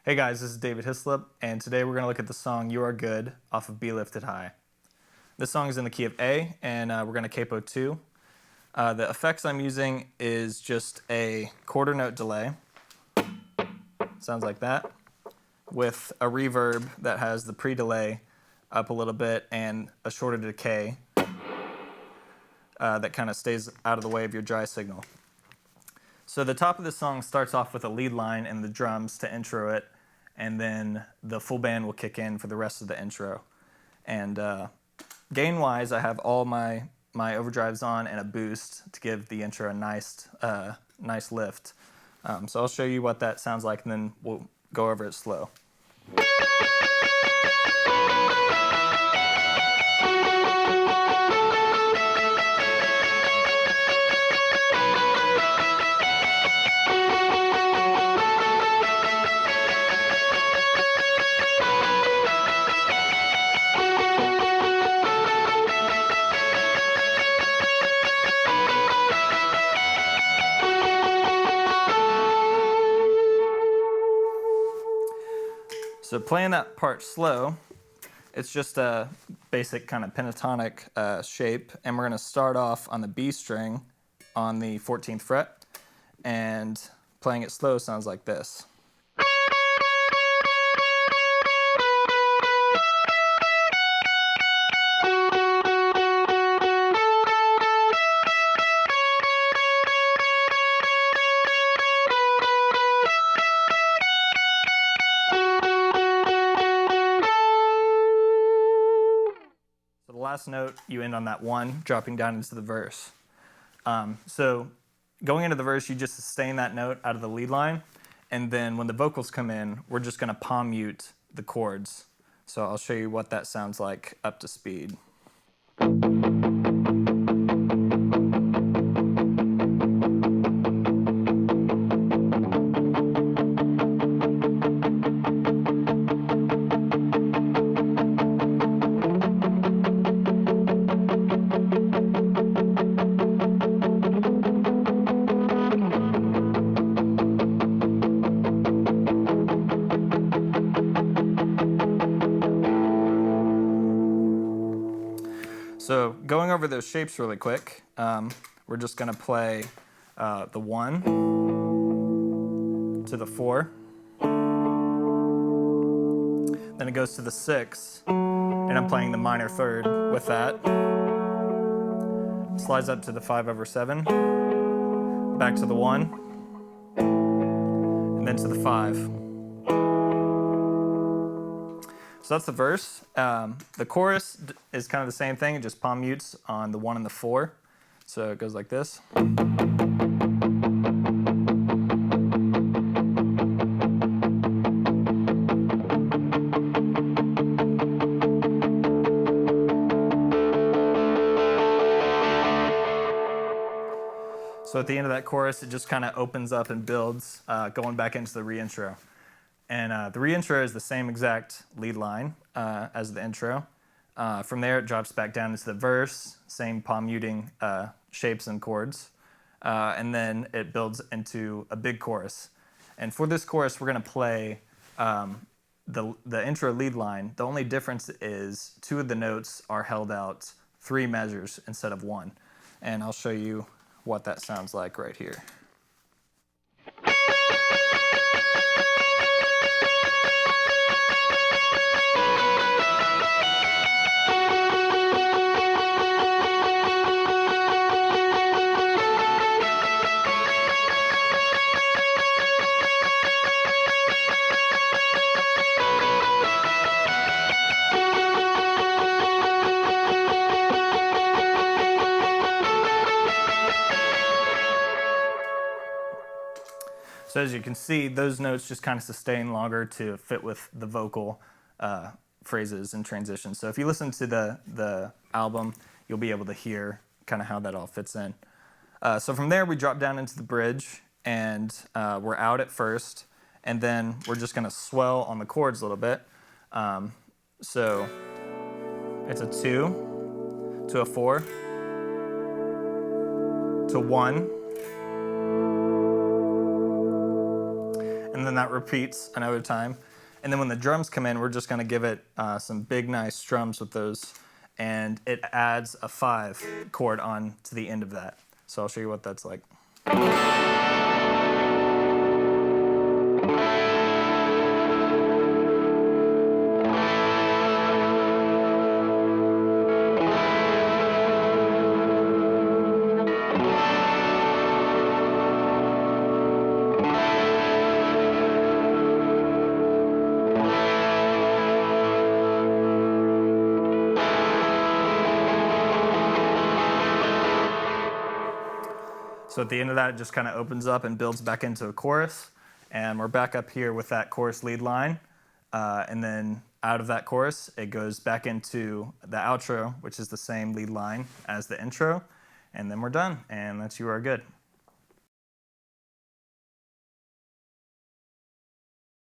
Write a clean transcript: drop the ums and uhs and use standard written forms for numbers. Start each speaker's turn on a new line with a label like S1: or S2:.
S1: Hey guys, this is David Hislop, and today we're going to look at the song You Are Good off of Be Lifted High. This song is in the key of A, and we're going to capo 2. The effects I'm using is just a quarter note delay, sounds like that, with a reverb that has the pre-delay up a little bit and a shorter decay that kind of stays out of the way of your dry signal. So the top of the song starts off with a lead line and the drums to intro it, and then the full band will kick in for the rest of the intro. And gain-wise, I have all my overdrives on and a boost to give the intro a nice lift. So I'll show you what that sounds like, and then we'll go over it slow. So playing that part slow, it's just a basic kind of pentatonic shape, and we're going to start off on the B string on the 14th fret, and playing it slow sounds like this. The last note, you end on that 1, dropping down into the verse. So going into the verse, you just sustain that note out of the lead line, and then when the vocals come in, we're just going to palm mute the chords. So I'll show you what that sounds like up to speed. So going over those shapes really quick, we're just going to play the 1 to the 4. Then it goes to the 6, and I'm playing the minor 3rd with that. Slides up to the 5/7, back to the 1, and then to the 5. So that's the verse. The chorus is kind of the same thing, it just palm mutes on the 1 and the 4. So it goes like this. So at the end of that chorus, it just kind of opens up and builds, going back into the reintro. And the reintro is the same exact lead line as the intro. From there, it drops back down into the verse, same palm muting shapes and chords. And then it builds into a big chorus. And for this chorus, we're going to play the intro lead line. The only difference is 2 of the notes are held out 3 measures instead of 1. And I'll show you what that sounds like right here. So as you can see, those notes just kind of sustain longer to fit with the vocal phrases and transitions. So if you listen to the album, you'll be able to hear kind of how that all fits in. So from there, we drop down into the bridge, and we're out at first, and then we're just going to swell on the chords a little bit. So it's a 2 to a 4 to 1. And and then that repeats another time. And then when the drums come in, we're just going to give it some big, nice drums with those, and it adds a 5 chord on to the end of that. So I'll show you what that's like. So at the end of that, it just kind of opens up and builds back into a chorus. And we're back up here with that chorus lead line. And then out of that chorus, it goes back into the outro, which is the same lead line as the intro. And then we're done. And that's You Are Good.